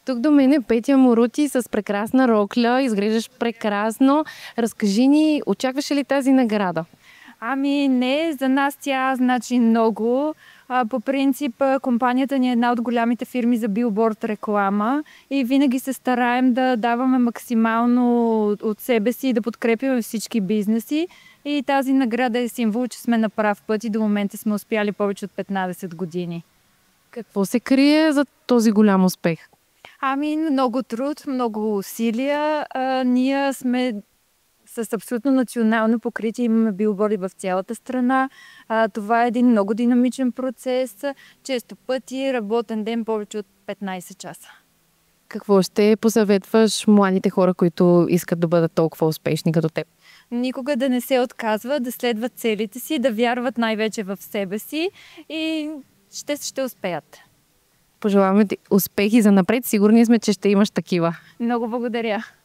Тук до мен е Петя Морути с прекрасна рокля. Изглеждаш прекрасно. Разкажи ни, очакваш ли тази награда? Ами не, за нас тя значи много. По принцип, компанията ни е една от голямите фирми за билборд реклама и винаги се стараем да даваме максимално от себе си и да подкрепяме всички бизнеси. И тази награда е символ, че сме на прав път и до момента сме успяли повече от 15 години. Какво се крие за този голям успех? Ами много труд, много усилия. Ние сме с абсолютно национално покритие, имаме билборди в цялата страна. Това е един много динамичен процес. Често пъти работен ден повече от 15 часа. Какво ще посъветваш младите хора, които искат да бъдат толкова успешни като теб? Никога да не се отказват, да следват целите си, да вярват най-вече в себе си и ще успеят. Пожелаваме ти успехи за напред. Сигурни сме, че ще имаш такива. Много благодаря!